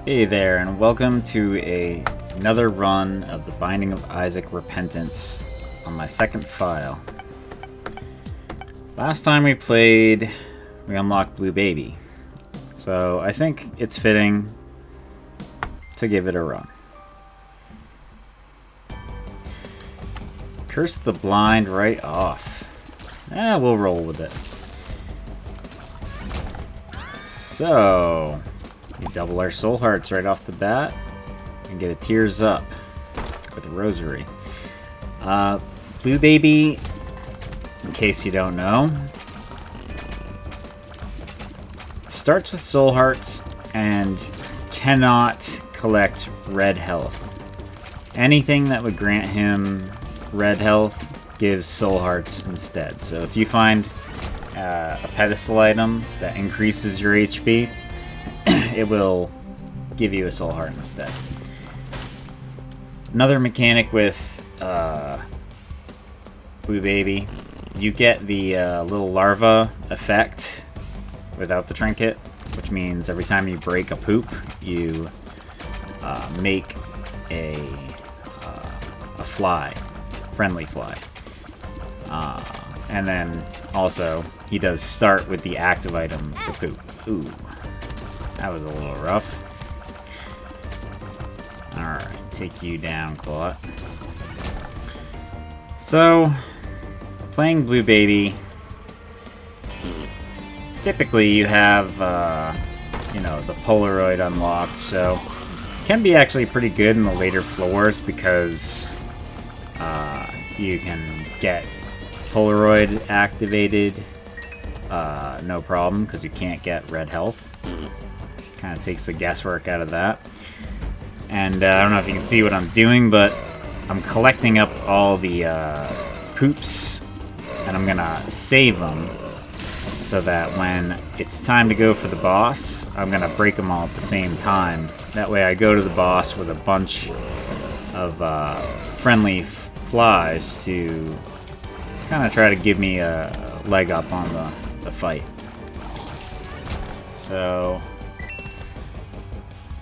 Hey there, and welcome to another run of the Binding of Isaac Repentance on my second file. Last time we played, we unlocked Blue Baby, so I think it's fitting to give it a run. Curse the Blind right off. We'll roll with it. So, we double our soul hearts right off the bat and get a tears up with a rosary. Blue Baby, in case you don't know, starts with soul hearts and cannot collect red health. Anything that would grant him red health gives soul hearts instead. So if you find a pedestal item that increases your HP, it will give you a soul heart instead. Another mechanic with Blue Baby, you get the little larva effect without the trinket, which means every time you break a poop, you make a fly, friendly fly. And then also, he does start with the active item for poop. Ooh. That was a little rough. Alright, take you down, Claw. So, playing Blue Baby, typically you have, the Polaroid unlocked, so it can be actually pretty good in the later floors because you can get Polaroid activated no problem because you can't get red health. Kind of takes the guesswork out of that. And I don't know if you can see what I'm doing, but I'm collecting up all the poops and I'm gonna save them so that when it's time to go for the boss, I'm gonna break them all at the same time. That way I go to the boss with a bunch of friendly flies to kind of try to give me a leg up on the fight. So,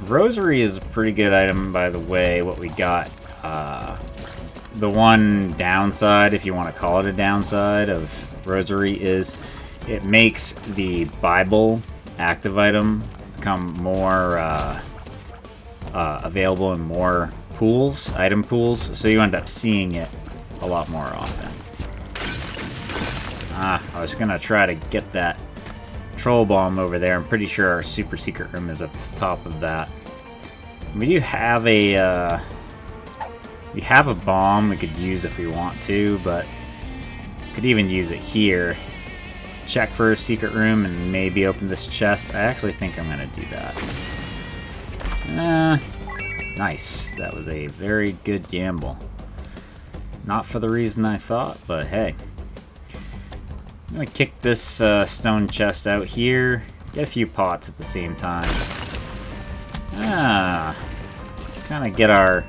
Rosary is a pretty good item, by the way. What we got, the one downside, if you want to call it a downside, of Rosary is it makes the Bible active item become more available in more pools, item pools, so you end up seeing it a lot more often. I was gonna try to get that troll bomb over there. I'm pretty sure our super secret room is at the top of that. We do have a bomb we could use if we want to, but could even use it here. Check for a secret room and maybe open this chest. I actually think I'm gonna do that. Nice. That was a very good gamble. Not for the reason I thought, but hey. I'm gonna kick this stone chest out here. Get a few pots at the same time. Kind of get our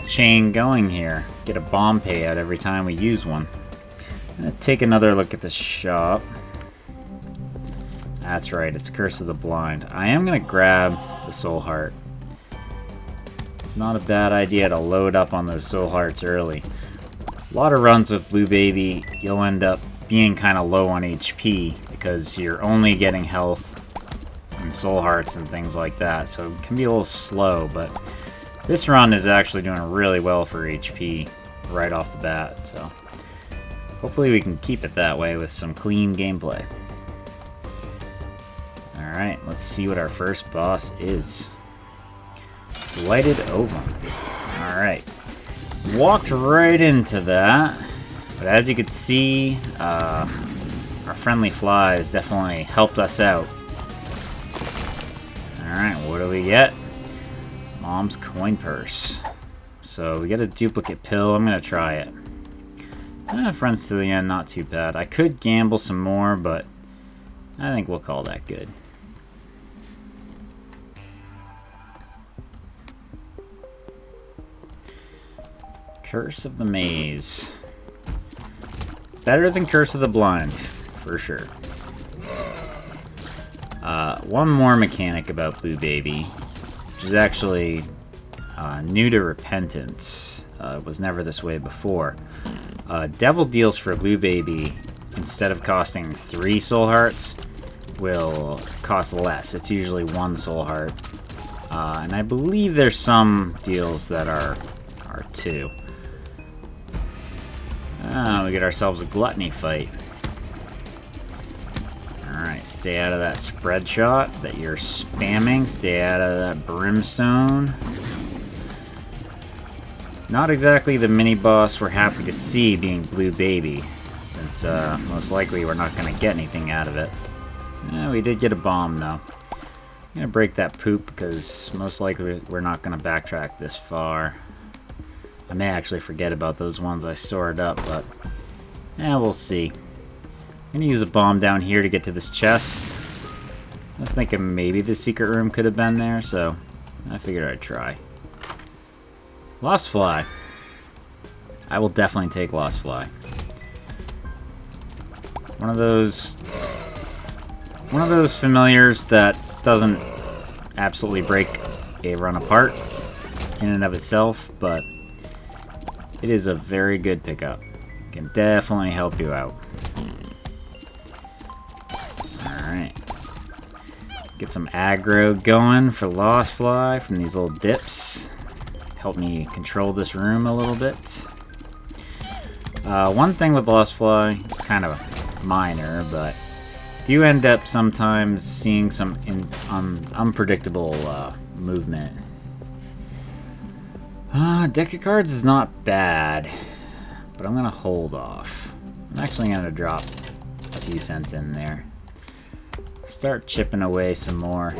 chain going here. Get a bomb payout every time we use one. I'm gonna take another look at the shop. That's right, it's Curse of the Blind. I am gonna grab the soul heart. It's not a bad idea to load up on those soul hearts early. A lot of runs with Blue Baby, you'll end up being kind of low on HP because you're only getting health and soul hearts and things like that, so it can be a little slow, but this run is actually doing really well for HP right off the bat, so hopefully we can keep it that way with some clean gameplay. Alright, let's see what our first boss is. Blighted Ovum. Alright. Walked right into that, but as you could see, our friendly flies definitely helped us out. Alright, what do we get? Mom's coin purse. So we get a duplicate pill. I'm gonna try it. Friends to the end, not too bad. I could gamble some more, but I think we'll call that good. Curse of the Maze. Better than Curse of the Blind, for sure. one more mechanic about Blue Baby, which is actually new to Repentance. It was never this way before. Devil Deals for Blue Baby, instead of costing 3 soul hearts, will cost less. It's usually 1 soul heart. And I believe there's some deals that are 2. We get ourselves a gluttony fight. Alright, stay out of that spread shot that you're spamming. Stay out of that brimstone. Not exactly the mini-boss we're happy to see being Blue Baby, since most likely we're not going to get anything out of it. We did get a bomb, though. I'm going to break that poop, because most likely we're not going to backtrack this far. I may actually forget about those ones I stored up, but we'll see. I'm going to use a bomb down here to get to this chest. I was thinking maybe the secret room could have been there, so I figured I'd try. Lost Fly. I will definitely take Lost Fly. One of those familiars that doesn't absolutely break a run apart in and of itself, but it is a very good pickup. Can definitely help you out. Alright. Get some aggro going for Lost Fly from these little dips. Help me control this room a little bit. One thing with Lost Fly, kind of minor, but do end up sometimes seeing some unpredictable movement. Deck of cards is not bad, but I'm gonna hold off. I'm actually gonna drop a few cents in there. Start chipping away some more.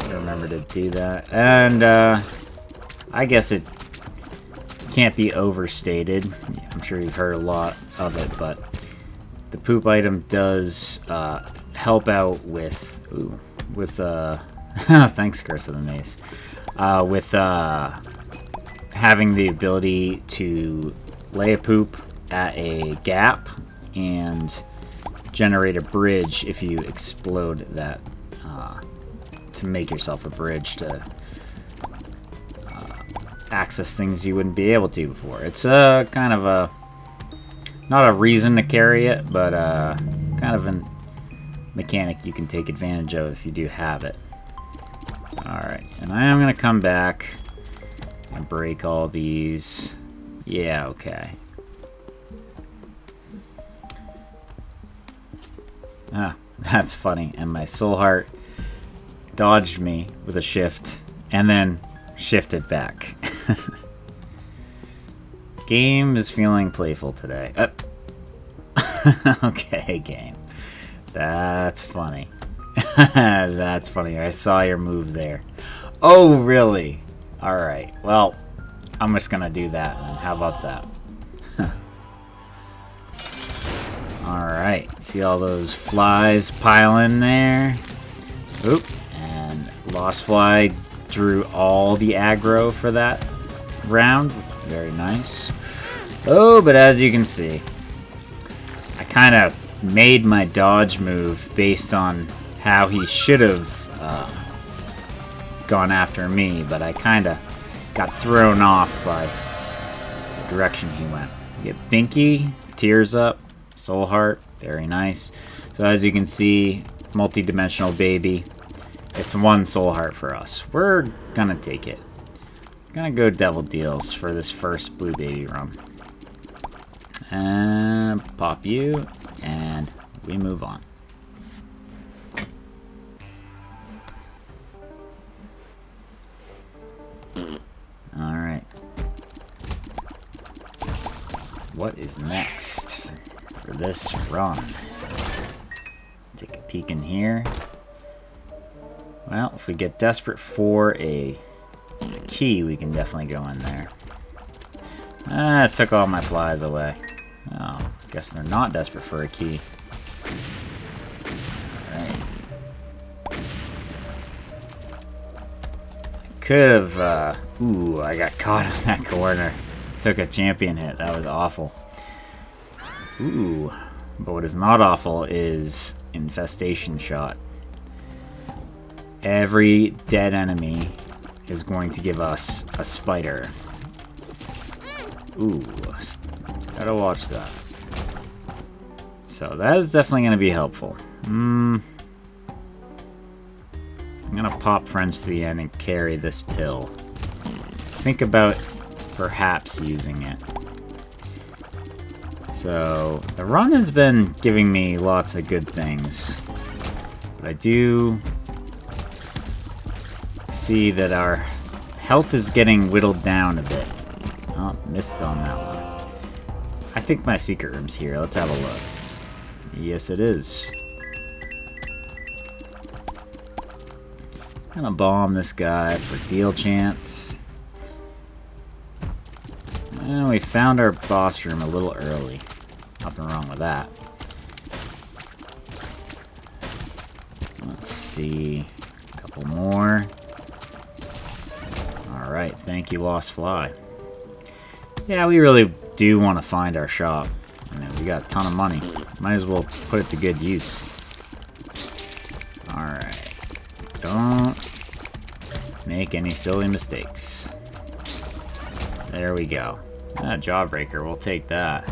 Remember to do that. And I guess it can't be overstated. I'm sure you've heard a lot of it, but the poop item does help out with thanks, Curse of the Mace. With having the ability to lay a poop at a gap and generate a bridge if you explode that, to make yourself a bridge to access things you wouldn't be able to before. It's kind of a, not a reason to carry it, but kind of a mechanic you can take advantage of if you do have it. Alright, and I am going to come back and break all these. Yeah, okay. That's funny. And my soul heart dodged me with a shift and then shifted back. Game is feeling playful today. Okay, game. That's funny. That's funny. I saw your move there. Oh, really? Alright. Well, I'm just gonna do that, then. How about that? Alright. See all those flies pile in there? Oop. And Lost Fly drew all the aggro for that round. Very nice. Oh, but as you can see, I kind of made my dodge move based on how he should have gone after me, but I kind of got thrown off by the direction he went. You get Binky, Tears Up, Soul Heart, very nice. So as you can see, multi-dimensional baby. It's 1 soul heart for us. We're gonna take it. Gonna go Devil Deals for this first Blue Baby run. And pop you, and we move on. Alright. What is next for this run? Take a peek in here. Well, if we get desperate for a key, we can definitely go in there. It took all my flies away. Oh, guess they're not desperate for a key. Alright. Could have, ooh, I got caught in that corner. Took a champion hit. That was awful. Ooh. But what is not awful is Infestation Shot. every dead enemy is going to give us a spider. Ooh, gotta watch that. So that is definitely going to be helpful. I'm going to pop friends to the end and carry this pill. Think about perhaps using it. So the run has been giving me lots of good things. But I do see that our health is getting whittled down a bit. Oh, missed on that one. I think my secret room's here. Let's have a look. Yes, it is. Gonna bomb this guy for deal chance. And we found our boss room a little early. Nothing wrong with that. Let's see. A couple more. Alright, thank you, Lost Fly. Yeah, we really do want to find our shop. I mean, we got a ton of money. Might as well put it to good use. Alright. Don't make any silly mistakes. There we go. Jawbreaker, we'll take that.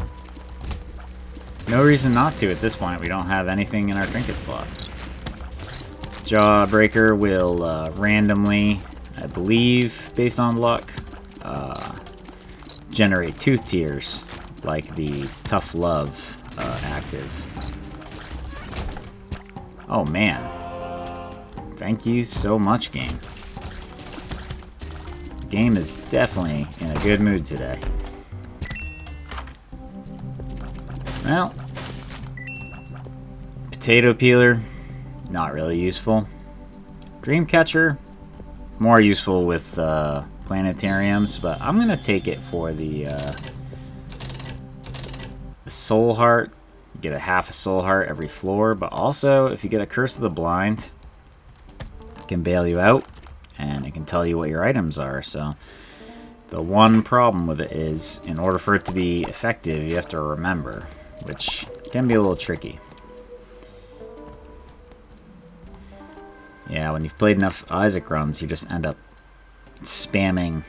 No reason not to at this point. We don't have anything in our trinket slot. Jawbreaker will randomly, I believe, based on luck, generate tooth tears, like the Tough Love active. Oh man. Thank you so much, game. The game is definitely in a good mood today. Well, potato peeler, not really useful. Dreamcatcher, more useful with planetariums, but I'm gonna take it for the soul heart. You get a half a soul heart every floor, but also if you get a Curse of the Blind, it can bail you out and it can tell you what your items are. So the one problem with it is, in order for it to be effective, you have to remember, which can be a little tricky. Yeah, when you've played enough Isaac runs, you just end up spamming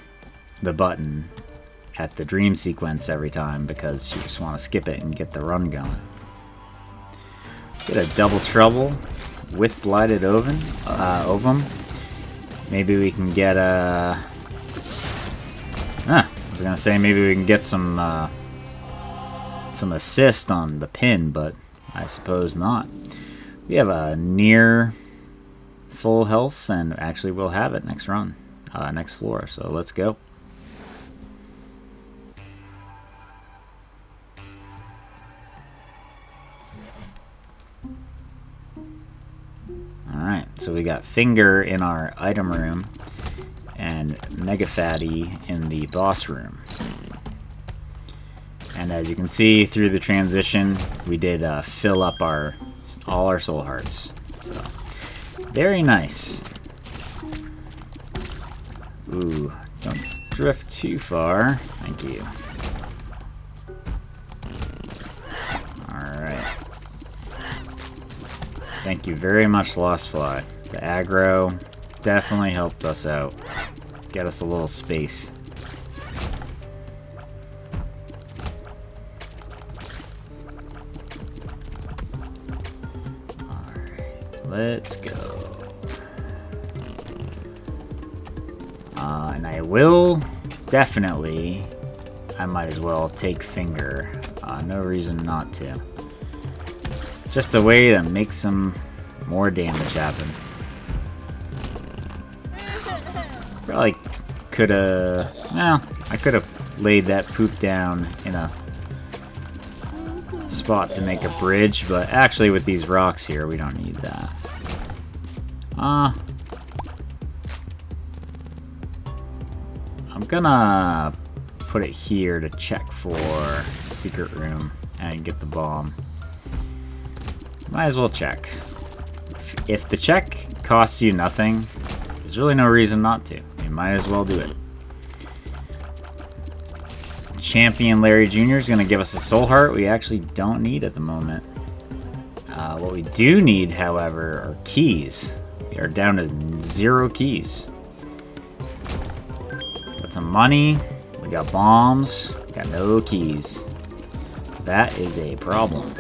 the button at the dream sequence every time because you just want to skip it and get the run going. Get a double trouble with Blighted Ovum. Maybe we can get a... I was gonna say maybe we can get some assist on the pin, but I suppose not. We have a near full health, and actually we'll have it next run, next floor. So let's go. Alright, so we got Finger in our item room and Mega Fatty in the boss room. And as you can see through the transition, we did fill up all our soul hearts. So, very nice. Ooh, don't drift too far. Thank you. Alright. Thank you very much, Lost Fly. The aggro definitely helped us out. Get us a little space. Alright, let's go. And I will definitely, I might as well take Finger. No reason not to. Just a way to make some more damage happen. Probably could have... Well, I could have laid that poop down in a spot to make a bridge, but actually with these rocks here, we don't need that. I'm gonna put it here to check for secret room and get the bomb. Might as well check. If the check costs you nothing, there's really no reason not to. You might as well do it. Champion Larry Jr. is going to give us a soul heart we actually don't need at the moment. What we do need, however, are keys. We are down to 0 keys. Got some money. We got bombs. We got no keys. That is a problem.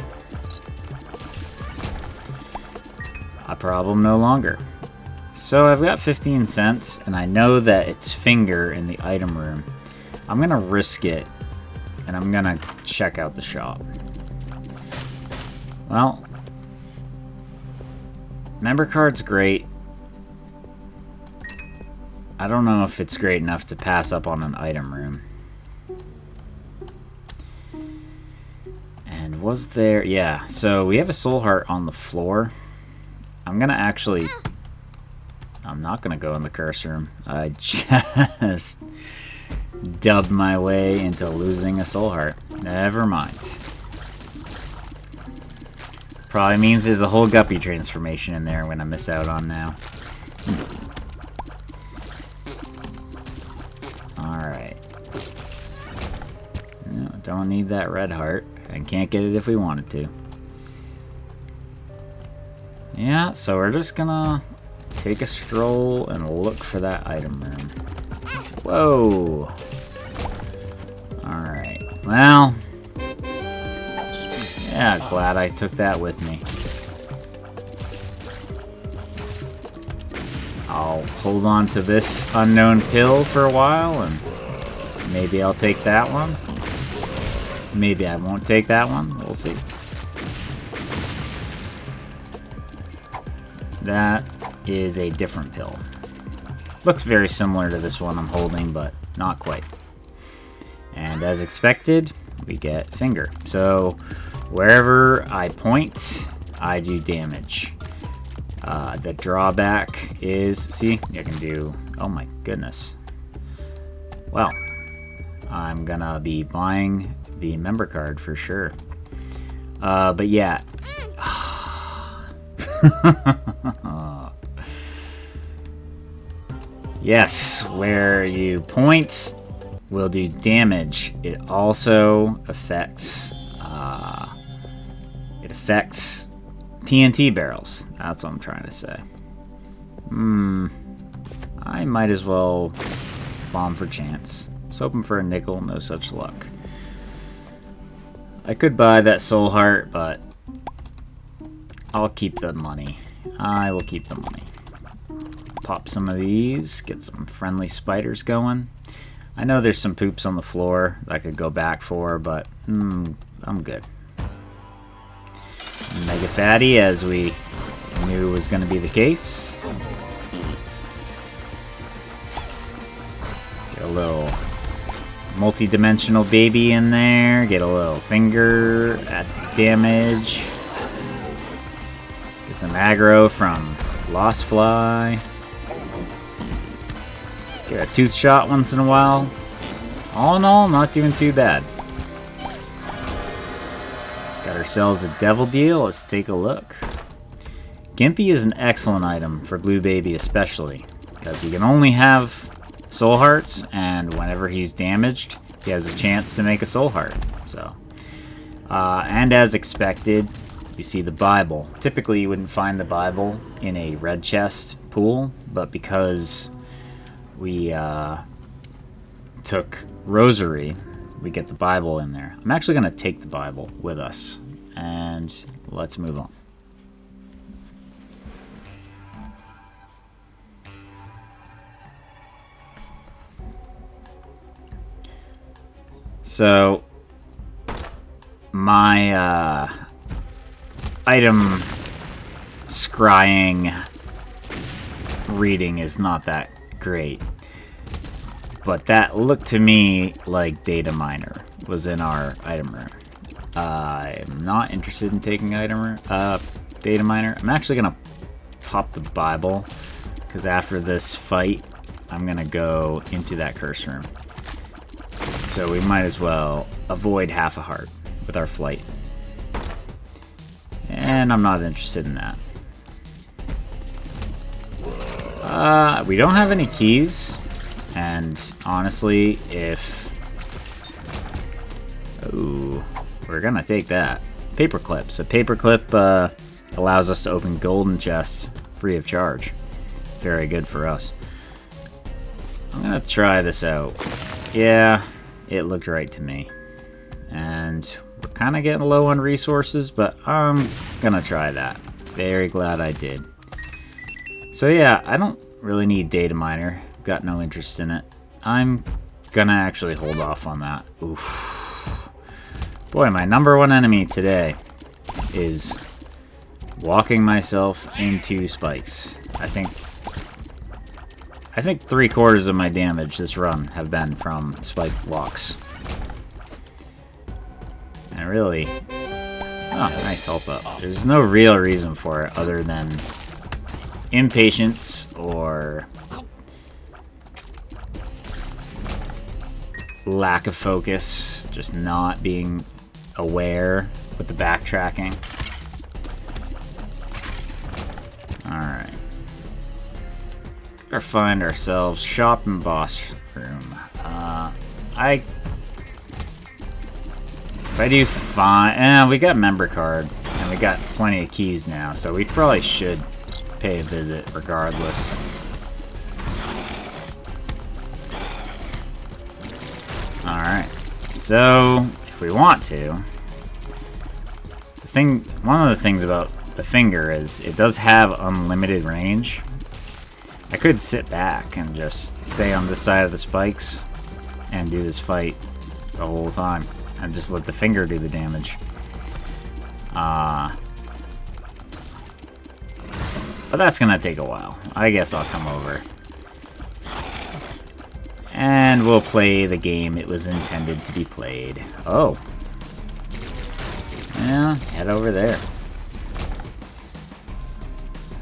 A problem no longer. So I've got 15 cents, and I know that it's finger in the item room. I'm going to risk it, and I'm going to check out the shop. Well, member card's great. I don't know if it's great enough to pass up on an item room. And was there... Yeah, so we have a soul heart on the floor. I'm going to actually... I'm not going to go in the curse room. I just dubbed my way into losing a soul heart. Never mind. Probably means there's a whole guppy transformation in there I'm going to miss out on now. Alright. No, don't need that red heart. And can't get it if we wanted to. Yeah, so we're just gonna take a stroll and look for that item room. Whoa! Alright, well... Yeah, glad I took that with me. I'll hold on to this unknown pill for a while, and maybe I'll take that one. Maybe I won't take that one. We'll see. That is a different pill. Looks very similar to this one I'm holding, but not quite. And as expected, we get finger. So wherever I point, I do damage. The drawback is, see, I can do, oh my goodness. Well, I'm gonna be buying the member card for sure. But yeah. Yes, where you point will do damage. It also affects TNT barrels. That's what I'm trying to say. I might as well bomb for chance. I was hoping for a nickel, no such luck. I could buy that soul heart, but I'll keep the money. I will keep the money. Pop some of these, get some friendly spiders going. I know there's some poops on the floor that I could go back for, but I'm good. Mega fatty, as we knew was going to be the case. Get a little multi-dimensional baby in there. Get a little finger at damage. Get some aggro from Lost Fly. Get a tooth shot once in a while. All in all, not doing too bad. Got ourselves a devil deal. Let's take a look. Gimpy is an excellent item for Blue Baby especially, because he can only have soul hearts, and whenever he's damaged, he has a chance to make a soul heart. So, and as expected, you see the Bible. Typically, you wouldn't find the Bible in a red chest pool, but because we took Rosary, we get the Bible in there. I'm actually going to take the Bible with us, and let's move on. So, my item scrying reading is not that great. But that looked to me like data miner was in our item room. I'm not interested in taking data miner. I'm actually going to pop the Bible, because after this fight, I'm going to go into that curse room. So we might as well avoid half a heart with our flight. And I'm not interested in that. We don't have any keys. And honestly, if... Ooh, we're gonna take that. Paperclip. So paperclip allows us to open golden chests free of charge. very good for us. I'm gonna try this out. Yeah, it looked right to me. And we're kind of getting low on resources, but I'm gonna try that. Very glad I did. So yeah, I don't really need data miner. Got no interest in it. I'm gonna actually hold off on that. Oof. Boy, my number one enemy today is walking myself into spikes. I think 3/4 of my damage this run have been from spike walks. And really, oh, nice help up. There's no real reason for it other than impatience or lack of focus, just not being aware with the backtracking. Alright. Gotta find ourselves shop and boss room. If I do find... we got member card, and we got plenty of keys now, so we probably should pay a visit regardless. Alright, so if we want to, one of the things about the finger is it does have unlimited range. I could sit back and just stay on this side of the spikes and do this fight the whole time and just let the finger do the damage. But that's gonna take a while. I guess I'll come over. And we'll play the game it was intended to be played. Oh. Yeah, head over there.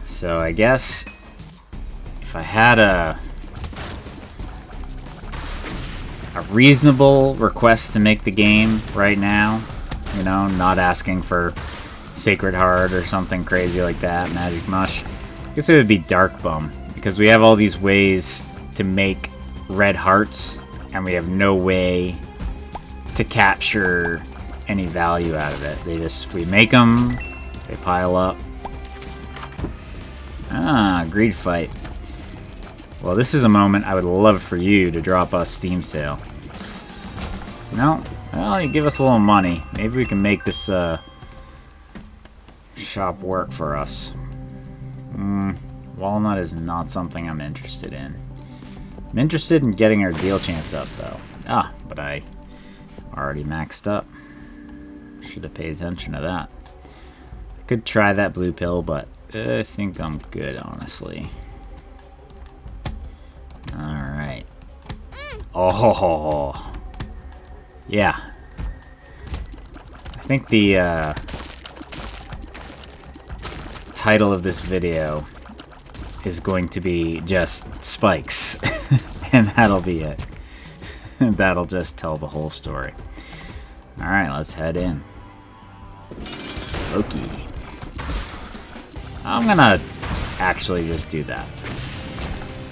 So I guess if I had a reasonable request to make the game right now, you know, not asking for Sacred Heart or something crazy like that, Magic Mush, I guess it would be Dark Bum, because we have all these ways to make red hearts, and we have no way to capture any value out of it. We make them, they pile up. Ah, greed fight. Well, this is a moment I would love for you to drop us Steam sale. No? Well, you give us a little money. Maybe we can make this shop work for us. Walnut is not something I'm interested in. I'm interested in getting our deal chance up, though. Ah, but I already maxed up. Should have paid attention to that. I could try that blue pill, but I think I'm good, honestly. Alright. Oh, yeah. I think the title of this video is going to be just spikes. And that'll be it. That'll just tell the whole story. Alright, let's head in. Loki. I'm gonna actually just do that.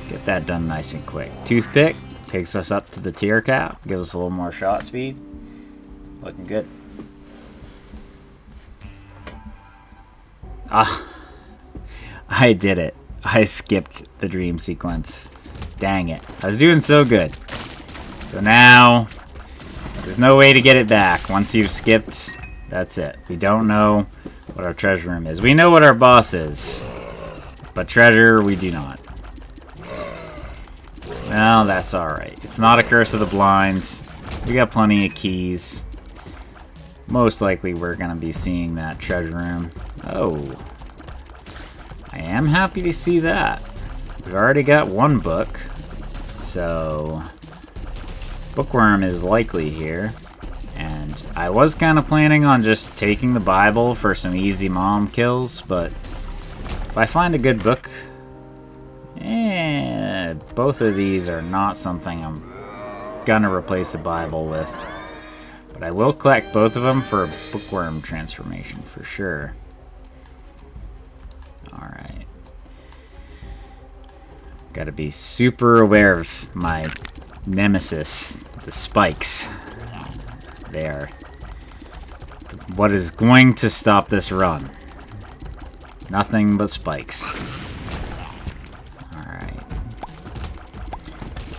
Get that done nice and quick. Toothpick takes us up to the tier cap. Gives us a little more shot speed. Looking good. Ah, I did it. I skipped the dream sequence. Dang it. I was doing so good. So now, there's no way to get it back. Once you've skipped, that's it. We don't know what our treasure room is. We know what our boss is. But treasure, we do not. Well, that's alright. It's not a curse of the blinds. We got plenty of keys. Most likely we're going to be seeing that treasure room. Oh. I am happy to see that. We've already got one book. So, bookworm is likely here. And I was kind of planning on just taking the Bible for some easy mom kills, but if I find a good book, both of these are not something I'm gonna replace the Bible with. But I will collect both of them for a bookworm transformation for sure. Alright. Gotta be super aware of my nemesis, the spikes. They are what is going to stop this run. Nothing but spikes. Alright.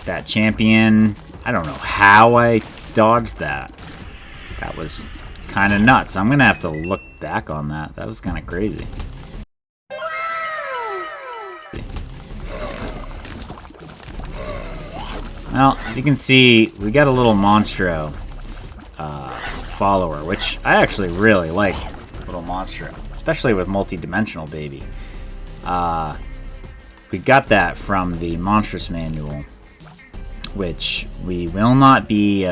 that champion. I don't know how I dodged that. That was kind of nuts. I'm going to have to look back on that. That was kind of crazy. Well, as you can see, we got a little Monstro follower, which I actually really like. Little Monstro, especially with multi-dimensional baby. We got that from the Monstrous Manual, which we will not be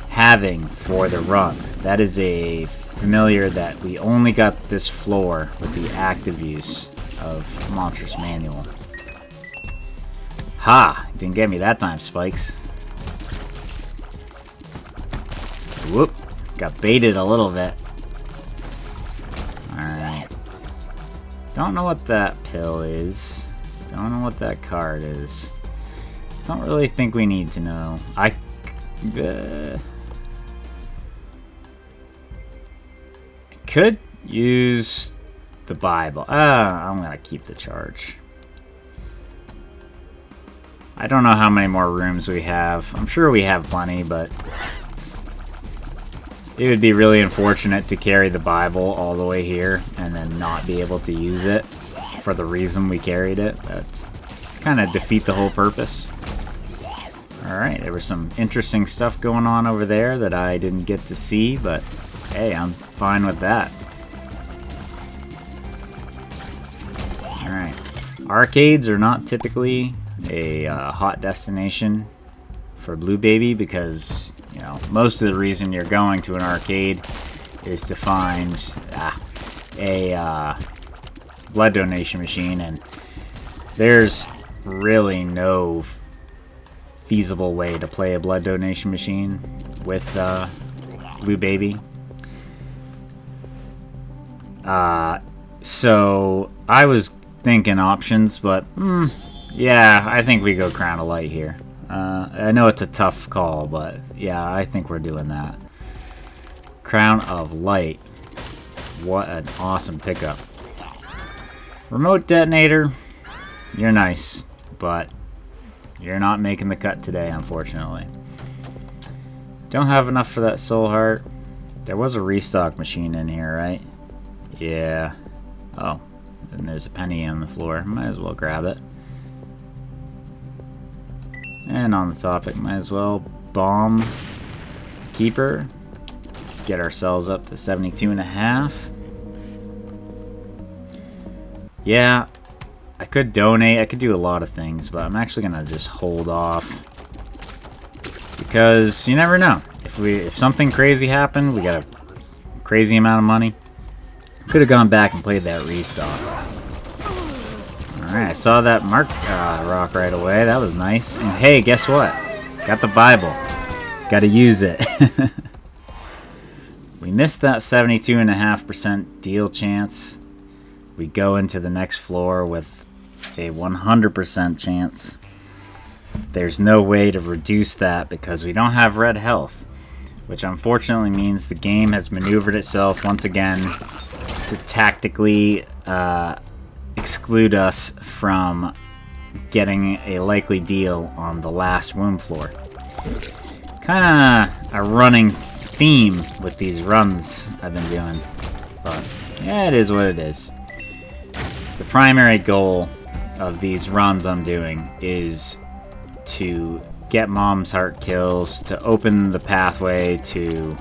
having for the run. That is a familiar that we only got this floor with the active use of Monstrous Manual. Ha! Didn't get me that time, Spikes. Whoop! Got baited a little bit. Alright. Don't know what that pill is. Don't know what that card is. Don't really think we need to know. I could use the Bible. I'm gonna keep the charge. I don't know how many more rooms we have. I'm sure we have plenty, but it would be really unfortunate to carry the Bible all the way here and then not be able to use it for the reason we carried it. That's kind of defeat the whole purpose. Alright, there was some interesting stuff going on over there that I didn't get to see, but hey, I'm fine with that. Alright. Arcades are not typically a hot destination for Blue Baby because, you know, most of the reason you're going to an arcade is to find a blood donation machine, and there's really no feasible way to play a blood donation machine with Blue Baby. So I was thinking options, but yeah, I think we go Crown of Light here. I know it's a tough call, but yeah, I think we're doing that. Crown of Light. What an awesome pickup. Remote detonator, you're nice, but you're not making the cut today, unfortunately. Don't have enough for that soul heart. There was a restock machine in here, right? Yeah. Oh, and there's a penny on the floor. Might as well grab it. And on the topic, might as well bomb Keeper. Get ourselves up to 72.5. Yeah, I could donate. I could do a lot of things, but I'm actually gonna just hold off because you never know. If something crazy happened, we got a crazy amount of money. Could have gone back and played that restock. Alright, I saw that mark rock right away. That was nice. And hey, guess what? Got the Bible. Gotta use it. We missed that 72.5% deal chance. We go into the next floor with a 100% chance. There's no way to reduce that because we don't have red health, which unfortunately means the game has maneuvered itself once again to tactically exclude us from getting a likely deal on the last room floor. Kind of a running theme with these runs I've been doing, but yeah, it is what it is. The primary goal of these runs I'm doing is to get Mom's Heart kills, to open the pathway to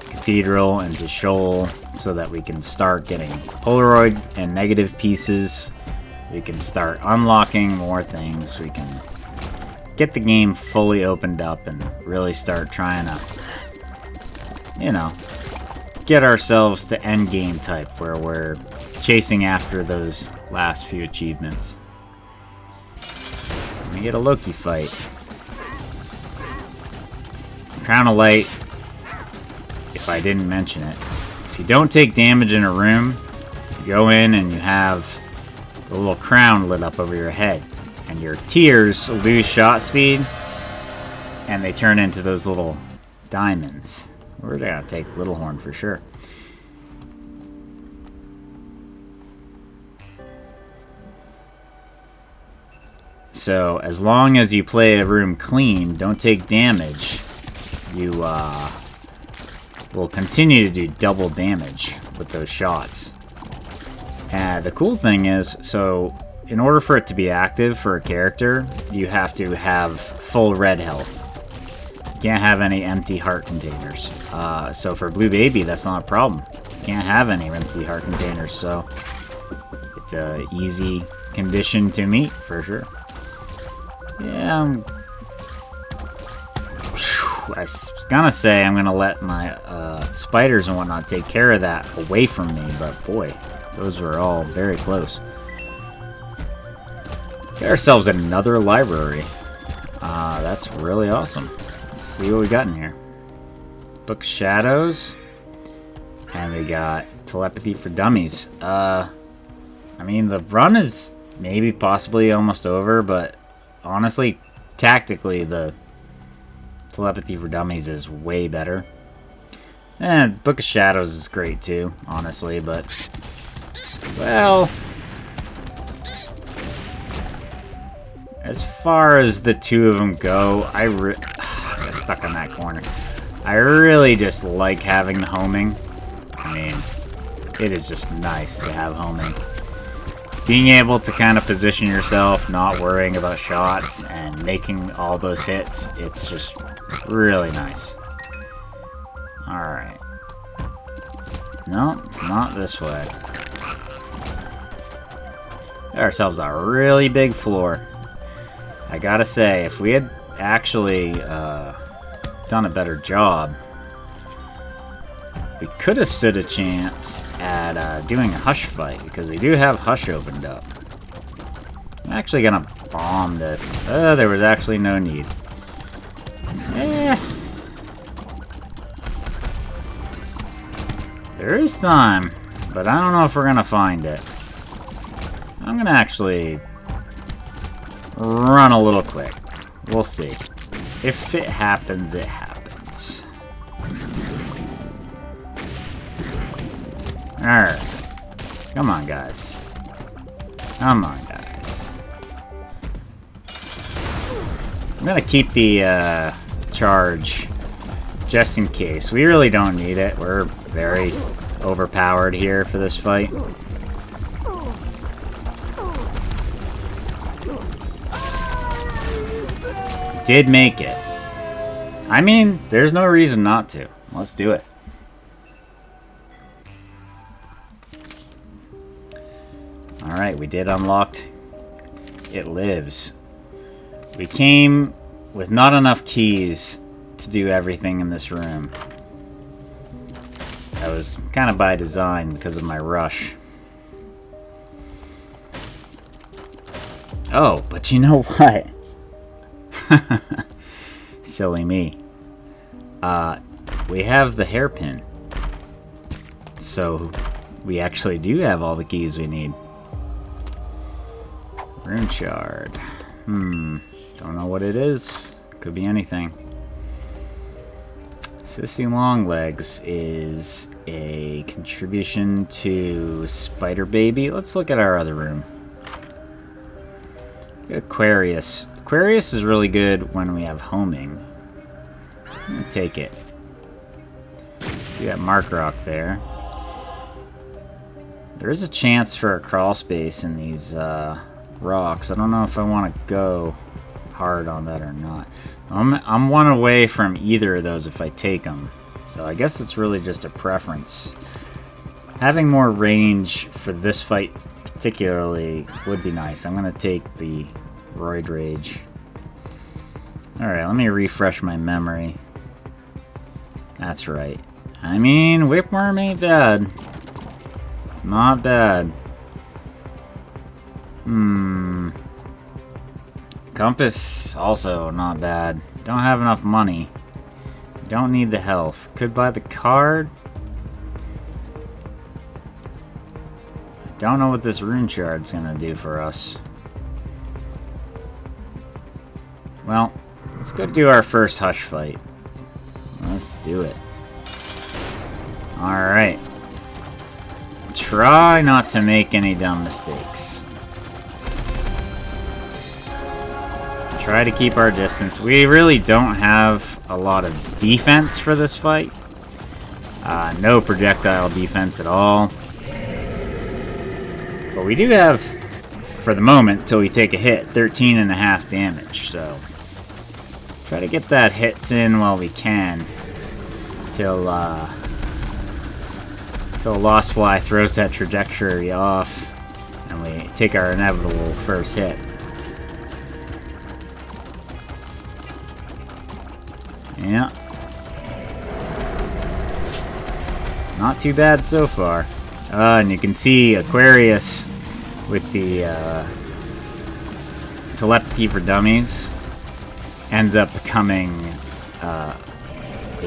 Cathedral and to Shoal, so that we can start getting Polaroid and negative pieces. We can start unlocking more things. We can get the game fully opened up and really start trying to, you know, get ourselves to end game type where we're chasing after those last few achievements. We get a Loki fight. Crown of Light, if I didn't mention it, if you don't take damage in a room, you go in and you have the little crown lit up over your head, and your tears lose shot speed, and they turn into those little diamonds. We're gonna take Little Horn for sure. So, as long as you play a room clean, don't take damage, you will continue to do double damage with those shots. And the cool thing is, so in order for it to be active for a character, you have to have full red health. You can't have any empty heart containers. So for Blue Baby, that's not a problem. You can't have any empty heart containers, so it's a easy condition to meet for sure. Yeah, I was gonna say I'm gonna let my spiders and whatnot take care of that away from me, but boy, those were all very close. Get ourselves another library. That's really awesome. Let's see what we got in here. Book of Shadows. And we got Telepathy for Dummies. I mean, the run is maybe possibly almost over, but honestly, tactically, the Telepathy for Dummies is way better. And Book of Shadows is great too, honestly, but, well, as far as the two of them go, I got stuck in that corner. I really just like having the homing. I mean, it is just nice to have homing. Being able to kind of position yourself, not worrying about shots, and making all those hits, it's just really nice. Alright. No, it's not this way. Got ourselves a really big floor. I gotta say, if we had actually done a better job, we could have stood a chance at doing a Hush fight, because we do have Hush opened up. I'm actually gonna bomb this. There was actually no need. There is time, but I don't know if we're gonna find it. I'm gonna actually run a little quick. We'll see. If it happens, it happens. Alright. Come on, guys. Come on, guys. I'm gonna keep the charge just in case. We really don't need it. We're very overpowered here for this fight. Did make it. I mean, there's no reason not to. Let's do it. Alright, we did unlock It Lives. We came with not enough keys to do everything in this room. That was kind of by design because of my rush. Oh, but you know what? Silly me. We have the hairpin. So, we actually do have all the keys we need. Rune shard. Don't know what it is. Could be anything. Sissy Longlegs is a contribution to Spider Baby. Let's look at our other room. Aquarius. Aquarius is really good when we have homing. I'm gonna take it. See that mark rock there. There is a chance for a crawl space in these rocks. I don't know if I want to go hard on that or not. I'm one away from either of those if I take them. So I guess it's really just a preference. Having more range for this fight particularly would be nice. I'm going to take the Roid Rage. Alright, let me refresh my memory. That's right. I mean, Whipworm ain't bad. It's not bad. Compass, also not bad. Don't have enough money. Don't need the health. Could buy the card. Don't know what this rune shard's gonna do for us. Well, let's go do our first Hush fight. Let's do it. Alright. Try not to make any dumb mistakes. Try to keep our distance. We really don't have a lot of defense for this fight. No projectile defense at all. But we do have, for the moment, till we take a hit, 13.5 damage. So try to get that hits in while we can. Till Lost Fly throws that trajectory off. And we take our inevitable first hit. Yeah. Not too bad so far. And you can see Aquarius with the telepathy for dummies ends up becoming a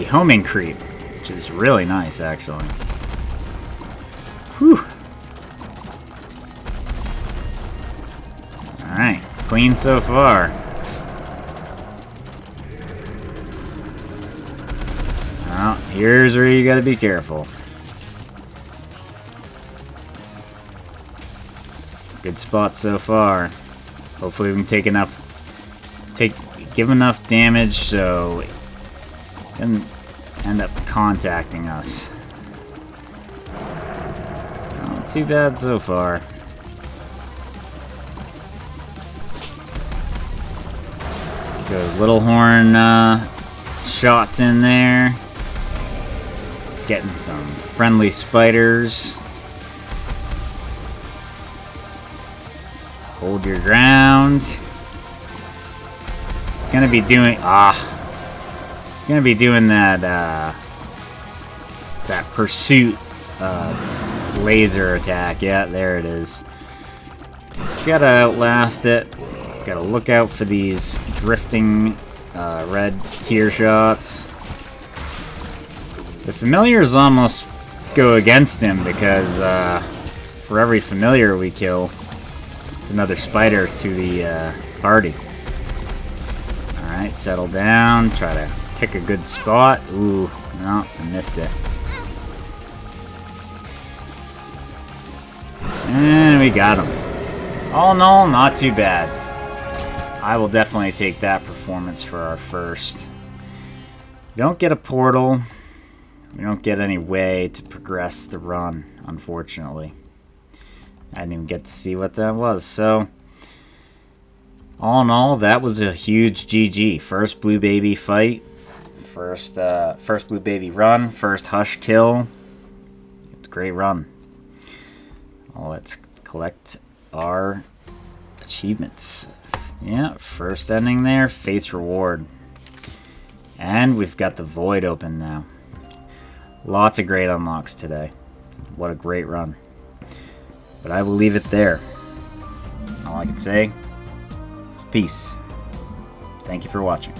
homing creep, which is really nice, actually. Whew. Alright, clean so far. Well, here's where you gotta be careful. Good spot so far. Hopefully we can take enough, give enough damage so it doesn't end up contacting us. Not too bad so far. Those little horn shots in there. Getting some friendly spiders. Hold your ground. It's gonna be doing it's gonna be doing that that pursuit laser attack. Yeah, there it is. Just gotta outlast it. Gotta look out for these drifting red tear shots. The familiars almost go against him because for every familiar we kill, it's another spider to the party. Alright, settle down. Try to pick a good spot. Ooh, no, I missed it. And we got him. All in all, not too bad. I will definitely take that performance for our first. We don't get a portal. We don't get any way to progress the run, unfortunately. I didn't even get to see what that was, so all in all, that was a huge GG. First Blue Baby fight, first Blue Baby run, first Hush kill. It's a great run. Well, let's collect our achievements. Yeah, first ending there, face reward. And we've got the Void open now. Lots of great unlocks today. What a great run. But I will leave it there. All I can say is peace. Thank you for watching.